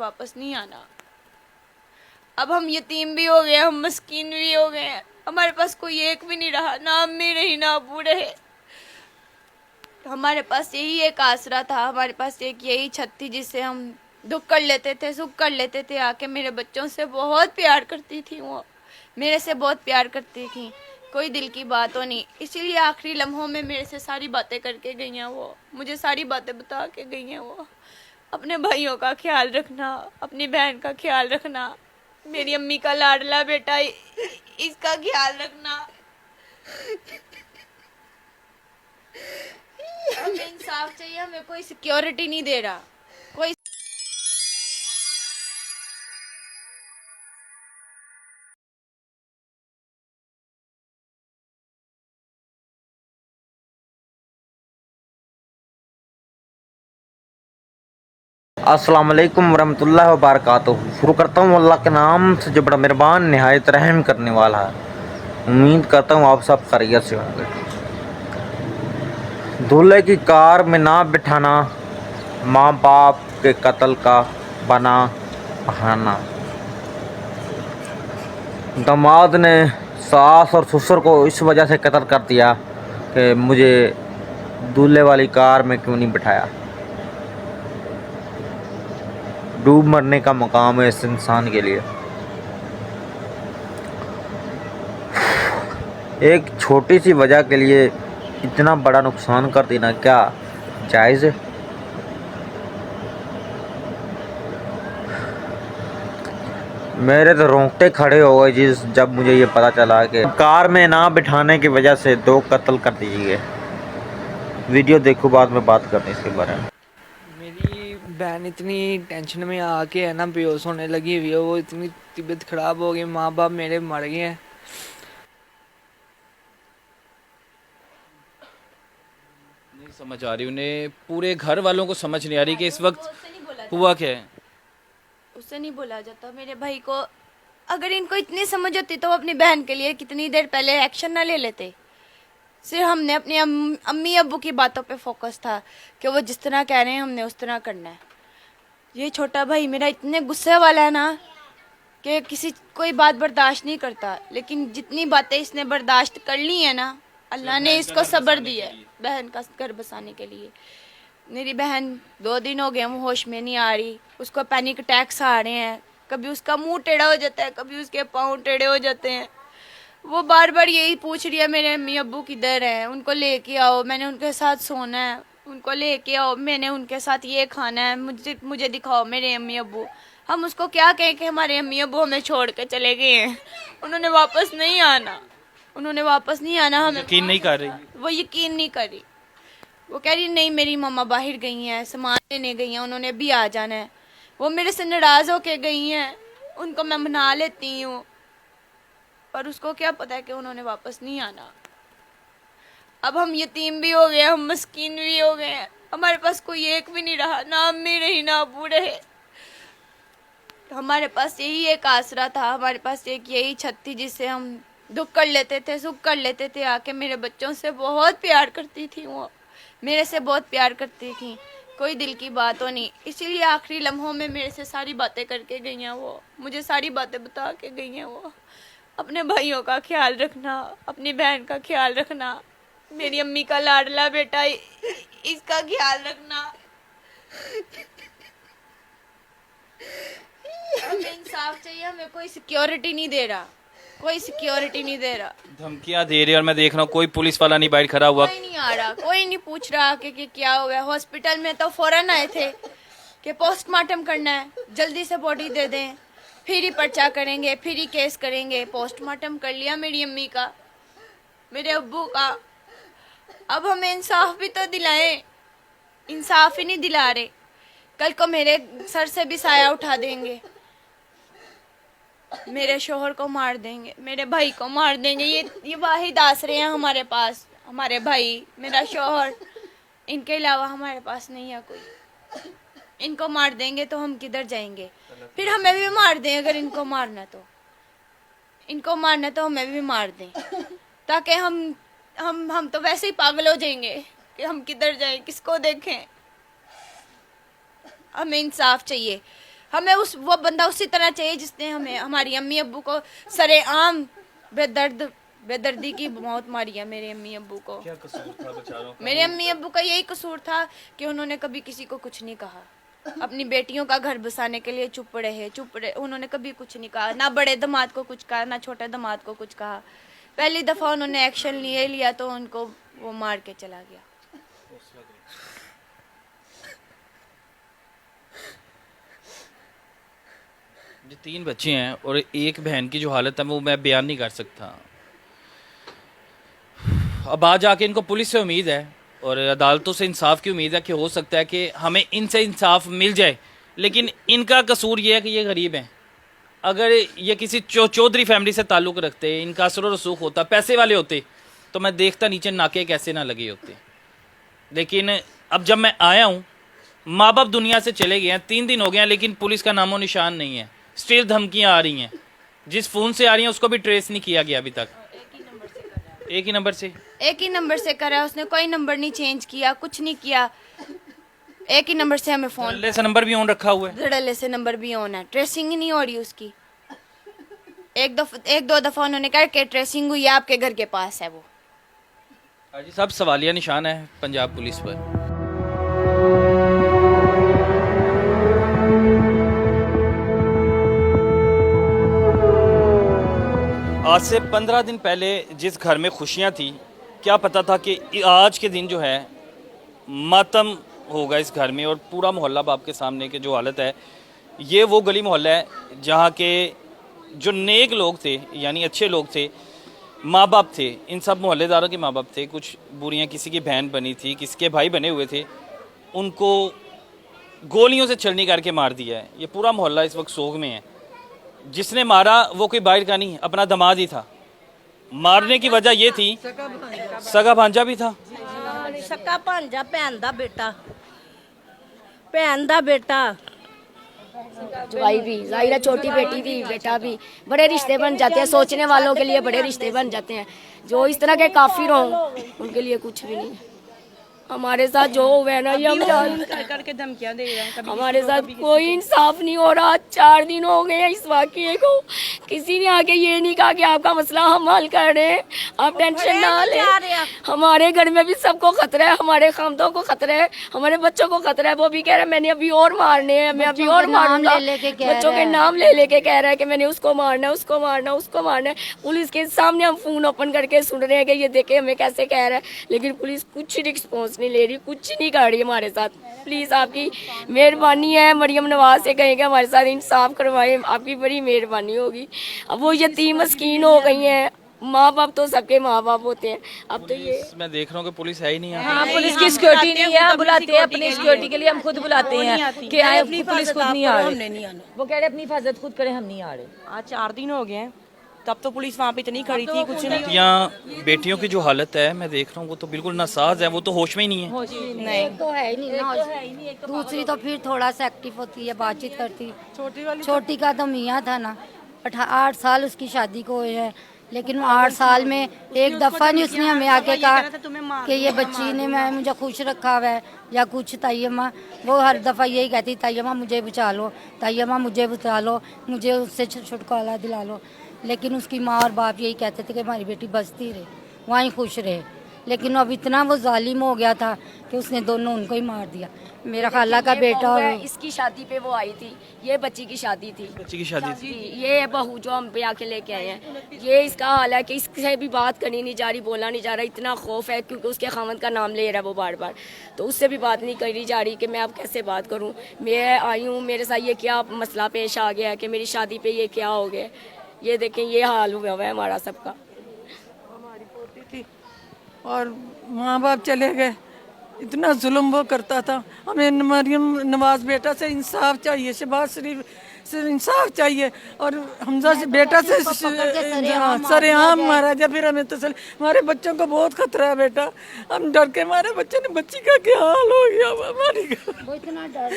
वापस नहीं आना। अब हम यतीम भी हो गए, हम मस्कीन भी हो गए हैं, हमारे पास कोई एक भी नहीं रहा, ना अम्मी रही ना अबू रहे। हमारे पास यही एक आसरा था, हमारे पास एक यही छत थी जिससे हम दुख कर लेते थे, सुख कर लेते थे। आके मेरे बच्चों से बहुत प्यार करती थी, वो मेरे से बहुत प्यार करती थी, कोई दिल की बात हो नहीं। इसीलिए आखिरी लम्हों में मेरे से सारी बातें करके गई हैं, वो मुझे सारी बातें बता के गई हैं। वो अपने भाइयों का ख्याल रखना, अपनी बहन का ख्याल रखना, मेरी अम्मी का लाडला बेटा इसका ख्याल रखना। हमें इंसाफ चाहिए, हमें कोई सिक्योरिटी नहीं दे रहा कोई। अस्सलाम वालेकुम वरहमतुल्लाहि वबरकातुहू। शुरू करता हूँ अल्लाह के नाम से जो बड़ा मेहरबान निहायत रहम करने वाला है। उम्मीद करता हूँ आप सब खैरियत से होंगे। दूल्हे की कार में ना बिठाना, माँ बाप के कत्ल का बना बहाना। दामाद ने सास और ससुर को इस वजह से कत्ल कर दिया कि मुझे दूल्हे वाली कार में क्यों नहीं बिठाया। डूब मरने का मकाम है इस इंसान के लिए। एक छोटी सी वजह के लिए इतना बड़ा नुकसान कर देना क्या जायज़ है? मेरे तो रोंगटे खड़े हो गए जब मुझे ये पता चला कि कार में ना बिठाने की वजह से 2 कत्ल कर दिए गए। वीडियो देखो, बाद में बात करते हैं इसके बारे में। मेरी बहन इतनी टेंशन में आके है ना बेहोश होने लगी हुई है, वो इतनी तबीयत ख़राब हो गई, माँ बाप मेरे मर गए हैं। नहीं समझ आ रही उन्हें, पूरे घर वालों को समझ नहीं आ रही कि इस वक्त हुआ क्या है। उससे नहीं बोला जाता। मेरे भाई को अगर इनको इतनी समझ होती तो वो अपनी बहन के लिए कितनी देर पहले एक्शन ना ले लेते। सिर्फ हमने अपनी अम्मी अब्बू की बातों पे फोकस था कि वो जिस तरह कह रहे हैं हमने उस तरह करना है। ये छोटा भाई मेरा इतने गुस्से वाला है ना कि किसी कोई बात बर्दाश्त नहीं करता, लेकिन जितनी बातें इसने बर्दाश्त कर ली है ना, अल्लाह ने इसको सब्र दिया है बहन का घर बसाने के लिए। मेरी बहन 2 दिन हो गए वो होश में नहीं आ रही, उसको पैनिक अटैक्स आ रहे हैं, कभी उसका मुंह टेढ़ा हो जाता है, कभी उसके पाँव टेढ़े हो जाते हैं। वो बार बार यही पूछ रही है मेरे अम्मी अब्बू किधर हैं, उनको लेके आओ, मैंने उनके साथ सोना है, उनको लेके आओ, मैंने उनके साथ ये खाना है, मुझे मुझे दिखाओ मेरे अम्मी अब्बू। हम उसको क्या कहें कि हमारे अम्मी अब्बू हमें छोड़ के चले गए हैं, उन्होंने वापस नहीं आना, उन्होंने वापस नहीं आना। हमें यकीन नहीं कर रही। वो यकीन नहीं कर रही। वो कह रही नहीं मेरी मम्मा बाहर गई हैं, सामान लेने गई हैं, उन्होंने भी आ जाना है। वो मेरे से नाराज़ होके गई हैं, उनको मैं मना लेती हूँ, पर उसको क्या पता है कि उन्होंने वापस नहीं आना। अब हम यतीम भी हो गए, हम मस्कीन भी हो गए हैं, हमारे पास कोई एक भी नहीं रहा, ना अम्मी रही ना अबू रहे। हमारे पास यही एक आसरा था, हमारे पास एक यही छत थी जिससे हम दुख कर लेते थे, सुख कर लेते थे। आके मेरे बच्चों से बहुत प्यार करती थी, वो मेरे से बहुत प्यार करती थी, कोई दिल की बात हो नहीं। इसीलिए आखिरी लम्हों में मेरे से सारी बातें करके गई हैं, वो मुझे सारी बातें बता के गई हैं। वो अपने भाइयों का ख्याल रखना, अपनी बहन का ख्याल रखना, मेरी अम्मी का लाडला बेटा इसका ख्याल रखना। हमें इंसाफ चाहिए, हमें कोई सिक्योरिटी नहीं दे रहा, कोई सिक्योरिटी नहीं दे रहा। धमकियां दे रही है और मैं देख रहा हूँ कोई पुलिस वाला नहीं बाहर खड़ा हुआ। कोई नहीं आ रहा, कोई नहीं पूछ रहा कि क्या हो गया। हॉस्पिटल में तो फौरन आए थे कि पोस्टमार्टम करना है, जल्दी से बॉडी दे दें, फिर ही पर्चा करेंगे, फिर ही केस करेंगे। पोस्टमार्टम कर लिया मेरी अम्मी का, मेरे अब्बू का। अब हमें इंसाफ भी तो दिलाएं, इंसाफ ही नहीं दिला रहे। कल को मेरे सर से भी साया उठा देंगे, मेरे शोहर को मार देंगे, मेरे भाई को मार देंगे। ये वाहिद आसरे हैं हमारे पास, हमारे भाई, मेरा शोहर, इनके अलावा हमारे पास नहीं है कोई। इनको मार देंगे तो हम किधर जाएंगे? फिर हमें भी मार दें, अगर इनको मारना तो इनको मारना तो हमें भी मार दें, ताकि हम तो वैसे ही पागल हो जाएंगे कि हम किधर जाएं, किसको देखें। हमें इंसाफ चाहिए, हमें वो बंदा उसी तरह चाहिए जिसने हमें हमारी अम्मी अब्बू को सरेआम बेदर्दी की मौत मारी है मेरे अम्मी अब्बू को। क्या कसूर था बेचारों का? मेरे अम्मी अब्बू का यही कसूर था कि उन्होंने कभी किसी को कुछ नहीं कहा। अपनी बेटियों का घर बसाने के लिए चुप रहे। उन्होंने कभी कुछ नहीं कहा, ना बड़े दामाद को कुछ कहा, ना छोटे दामाद को कुछ कहा। पहली दफा उन्होंने एक्शन लिया तो उनको वो मार के चला गया। ये 3 बच्चे हैं और एक बहन की जो हालत है वो मैं बयान नहीं कर सकता। अब आज आके इनको पुलिस से उम्मीद है और अदालतों से इंसाफ की उम्मीद है कि हो सकता है कि हमें इनसे इंसाफ मिल जाए, लेकिन इनका कसूर ये है कि ये गरीब हैं। अगर ये किसी चौधरी फैमिली से ताल्लुक़ रखते, इनका असर और रसूख होता, पैसे वाले होते, तो मैं देखता नीचे नाके कैसे ना लगे होते। लेकिन अब जब मैं आया हूँ, माँ बाप दुनिया से चले गए हैं, 3 दिन हो गए हैं, लेकिन पुलिस का नामो निशान नहीं है। स्टिल धमकियाँ आ रही हैं, जिस फ़ोन से आ रही हैं उसको भी ट्रेस नहीं किया गया अभी तक। एक ही नंबर से कर रहा है उसने, कोई नंबर नहीं चेंज किया, कुछ नहीं किया। एक ही नंबर से हमें फोन, धड़ल्ले से नंबर भी ऑन रखा हुआ है। धड़ल्ले से नंबर भी ऑन है, ट्रेसिंग ही नहीं हो रही उसकी। एक दो दफा उन्होंने कहा कि ट्रेसिंग हुई है, आपके घर के पास है वो। जी सब सवालिया निशान है पंजाब पुलिस पर। आज से 15 दिन पहले जिस घर में खुशियां थी, क्या पता था कि आज के दिन जो है मातम होगा इस घर में। और पूरा मोहल्ला आपके सामने के जो हालत है, ये वो गली मोहल्ला है जहाँ के जो नेक लोग थे, यानी अच्छे लोग थे, माँ बाप थे, इन सब मोहल्लेदारों के माँ बाप थे। कुछ बुरियाँ, किसी की बहन बनी थी, किसी के भाई बने हुए थे, उनको गोलियों से छलनी करके मार दिया है। ये पूरा मोहल्ला इस वक्त सोग में है। जिसने मारा वो कोई बाहर का नहीं, अपना दामाद ही था। मारने की वजह ये थी, सगा भांजा भी था। सक्का भांजा, भैन दा बेटा जवाई भी, जाहिरा छोटी बेटी भी, बेटा भी। बड़े रिश्ते बन जाते हैं, सोचने वालों के लिए बड़े रिश्ते बन जाते हैं। जो इस तरह के काफिर हों उनके लिए कुछ भी नहीं। हमारे साथ जो हुआ है ना, ये हम करके धमकियां दे रहे हैं। हमारे साथ कोई इंसाफ नहीं हो रहा। 4 दिन हो गए हैं इस वाकये को। किसी ने आके ये नहीं कहा कि आपका मसला हम हल कर रहे हैं, आप टेंशन ना लें। हमारे घर में भी सबको खतरा है, हमारे खामदों को खतरा है, हमारे बच्चों को खतरा है। वो भी कह रहा है मैंने अभी और मारने हैं, मैं अभी और मारूंगा। बच्चों के नाम ले लेके कह रहा है कि मैंने उसको मारना है, उसको मारना है, उसको मारना है। पुलिस के सामने हम फोन ओपन करके सुन रहे हैं कि ये देखे हमें कैसे कह रहा है, लेकिन पुलिस कुछ रिस्पॉन्स नहीं ले रही, कुछ नहीं कर रही हमारे साथ। प्लीज आपकी मेहरबानी है, मरियम नवाज से कहेंगे हमारे साथ इंसाफ करवाएं, आपकी बड़ी मेहरबानी होगी। अब वो यतीम मस्कीन हो गई हैं, माँ बाप तो सबके माँ बाप होते हैं। अब तो ये मैं देख रहा हूँ कि पुलिस है ही नहीं। हाँ, पुलिस की सिक्योरिटी नहीं है, बुलाते हैं अपनी सिक्योरिटी के लिए, हम खुद बुलाते हैं कि आए, पुलिस खुद नहीं आ रही। वो कह रहे अपनी हिफाजत खुद करें, हम नहीं आ रहे। आज 4 दिन हो गए हैं, तब तो पुलिस वहाँ पे इतनी खड़ी थी, कुछ नहीं। यहाँ बेटियों की जो हालत है मैं देख रहा हूँ, वो तो बिल्कुल नासाज है, वो तो होश में ही नहीं है। नहीं तो है ही नहीं ना। दूसरी तो फिर थोड़ा सा एक्टिव होती है, बातचीत करती। छोटी का तो मियाँ था ना, 8 साल उसकी शादी को हुए हैं, लेकिन 8 साल में एक दफ़ा नहीं उसने हमें आके कहा कि ये बच्ची ने मैं मुझे खुश रखा हुआ है या कुछ। ताइयम्मा वो हर दफ़ा यही कहती, ताइयम्मा मुझे बचा लो, ताइयम्मा मुझे बचा लो, मुझे उससे छुटकारा दिला लो। लेकिन उसकी माँ और बाप यही कहते थे कि हमारी बेटी बचती रहे, वहीं खुश रहे। लेकिन अब इतना वो जालिम हो गया था कि उसने दोनों उनको ही मार दिया। मेरा खाला का बेटा और इसकी शादी पे वो आई थी, ये बच्ची की शादी थी। बच्ची की शादी थी। ये बहू जो हम पे आके लेके आए हैं, ये इसका हाल है कि इससे भी बात करनी नहीं जा रही, बोला नहीं जा रहा। इतना खौफ है क्योंकि उसके खामद का नाम ले रहा है वो बार बार, तो उससे भी बात नहीं करी जा रही कि मैं अब कैसे बात करूँ। मैं आई हूँ, मेरे साथ ये क्या मसला पेश आ गया है कि मेरी शादी पे ये क्या हो गया। ये देखें, ये हाल हुआ है हमारा सबका। हमारी पोती थी और माँ बाप चले गए, इतना जुल्म वो करता था। हमें मरियम नवाज बेटा से इंसाफ चाहिए, शहबाज शरीफ से इंसाफ चाहिए, और हमजा से बेटा से सरेआम मारा जाए। फिर हमें तसल्ली, हमारे बच्चों को बहुत खतरा है बेटा, हम डर के हमारे बच्चे ने, बच्ची का क्या हाल हो गया हमारी का। वो इतना डर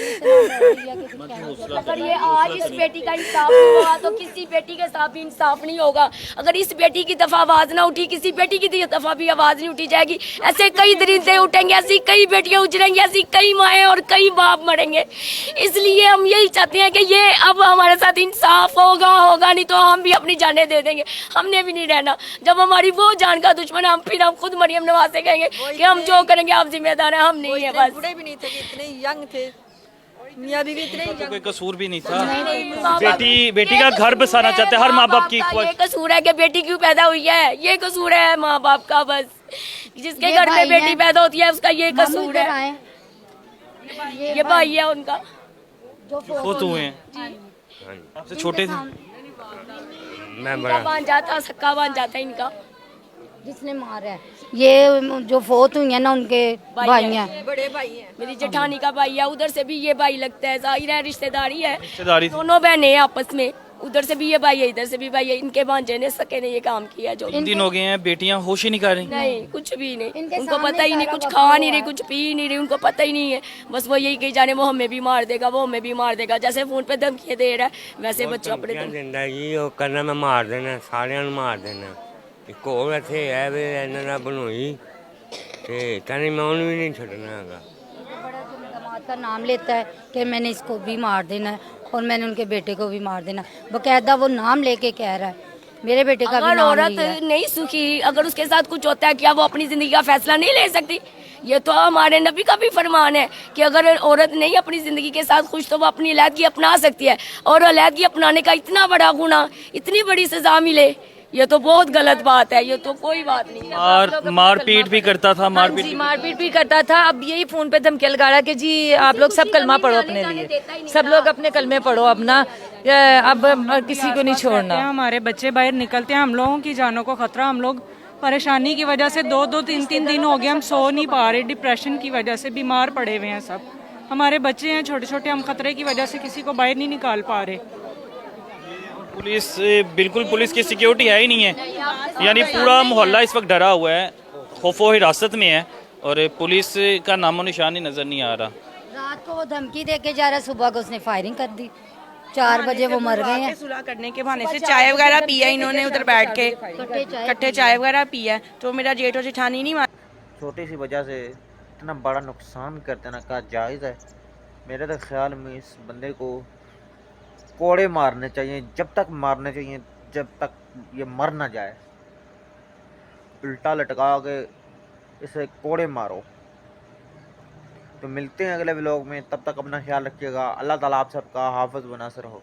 अगर ये आज इस बेटी का इंसाफ नहीं होगा तो किसी बेटी के साथ भी इंसाफ नहीं होगा। अगर इस बेटी की दफा आवाज ना उठी, किसी बेटी की दफा भी आवाज नहीं उठी जाएगी। ऐसे कई दरिंदे उठेंगे, ऐसी कई बेटियां उजरेंगी, ऐसी कई माएँ और कई बाप मरेंगे। इसलिए हम यही चाहते हैं कि ये अब हमारे साथ इंसाफ होगा नहीं तो हम भी अपनी जानें दे देंगे, हमने भी नहीं रहना। जब हमारी वो जान का दुश्मन है, फिर हम खुद मरियम नवाज से कहेंगे कि हम जो करेंगे आप जिम्मेदार हैं, हम नहीं है। बस बुढ़े भी नहीं थे, इतने यंग थे, मियाँ बीवी इतने तो कोई कसूर भी नहीं था। माँ बाप- बेटी का घर बसाना चाहते हैं, हर माँ बाप की ये कसूर है कि बेटी क्यों पैदा हुई है, ये कसूर है माँ बाप का। बस जिसके घर में बेटी पैदा होती है उसका ये कसूर है। ये भाई है उनका वो तो हुए हैं आपसे छोटे थे। इनका बन जाता, सक्का बन जाता इनका। जिसने मारा है ये जो फोत हुई है ना उनके भाई हैं, बड़े भाई हैं। मेरी जेठानी का भाई है, उधर से भी ये भाई लगता है, जाहिर है रिश्तेदारी है, रिश्तेदारी थी। दोनों बहनें हैं आपस में, उधर से भी ये भाई है इधर से भी भाई है। इनके भांजे ने सके ने ये काम किया जो 3 दिन हो गए हैं, बेटियां होश ही नहीं कर रही। नहीं कुछ भी नहीं, इनके उनको सामने पता ही नहीं, सारा कुछ वक्त खा नहीं हुआ रही, है। कुछ पी नहीं रही, उनको पता ही नहीं है। बस वो यही कही जाने वो हमें भी मार देगा, वो हमें भी मार देगा। जैसे फोन पे धमकियां दे रहा है वैसे बच्चों अपने ਧਮਕੀਆਂ ਦਿੰਦਾ ਜੀ ਉਹ ਕਰਨਾ ਮੈਂ ਮਾਰ ਦੇਣਾ ਸਾਰਿਆਂ ਨੂੰ ਮਾਰ ਦੇਣਾ ਇੱਕ ਹੋਰ ਇੱਥੇ ਹੈ ਵੀ ਇਹਨਾਂ ਦਾ ਬਣੋਈ ਤੇ ਕਹਿੰਦੇ ਮੈਂ ਉਹਨੂੰ ਵੀ ਨਹੀਂ ਛੱਡਣਾ ਹੈਗਾ बड़ा जो दामाद का नाम लेता है कि मैंने इसको भी मार देना है और मैंने उनके बेटे को भी मार देना है, बकायदा वो नाम लेके कह रहा है मेरे बेटे का भी अगर नाम औरत लिया है। नहीं सुखी, अगर उसके साथ कुछ होता है, क्या वो अपनी जिंदगी का फैसला नहीं ले सकती? ये तो हमारे नबी का भी फरमान है कि अगर औरत नहीं अपनी जिंदगी के साथ खुश तो वो अपनी अलहदगी अपना सकती है। और अलहदगी अपनाने का इतना बड़ा गुनाह, इतनी बड़ी सजा मिले, ये तो बहुत गलत बात है। ये तो कोई बात नहीं है। और मारपीट भी करता था, मारपीट जी मारपीट भी करता था। अब यही फोन पे धमकी लगा रहा है कि जी आप लोग सब कलमा पढ़ो अपने लिए, सब लोग अपने कलमे पढ़ो अपना, अब किसी को नहीं छोड़ना। हमारे बच्चे बाहर निकलते हैं, हम लोगों की जानों को खतरा, हम लोग परेशानी की वजह से 2-2 3-3 दिन हो गए हम सो नहीं पा रहे, डिप्रेशन की वजह से बीमार पड़े हुए हैं सब। हमारे बच्चे हैं छोटे छोटे, हम खतरे की वजह से किसी को बाहर नहीं निकाल पा रहे। पुलिस बिल्कुल पुलिस की सिक्योरिटी है ही नहीं है, यानी पूरा मोहल्ला इस वक्त डरा हुआ है, खौफो हिरासत में है और पुलिस का नामो निशान ही नजर नहीं आ रहा। रात को वो धमकी दे के जा रहा है, सुबह को उसने फायरिंग कर दी, 4 बजे वो मर गए हैं। सुलह करने के बहाने से चाय वगैरह पिया इन्होंने उधर बैठ के, इकट्ठे चाय वगैरह पिया, तो मेरा जेठ और जेठानी नहीं मार। छोटी सी वजह से इतना बड़ा नुकसान कर देना क्या जायज़ है? मेरे तो ख्याल में इस बंदे को कोड़े मारने चाहिए, जब तक मारने चाहिए जब तक ये मर ना जाए। उल्टा लटका के इसे कोड़े मारो। तो मिलते हैं अगले व्लॉग में, तब तक अपना ख्याल रखिएगा। अल्लाह ताला आप सबका हाफ़िज़ व नासिर हो।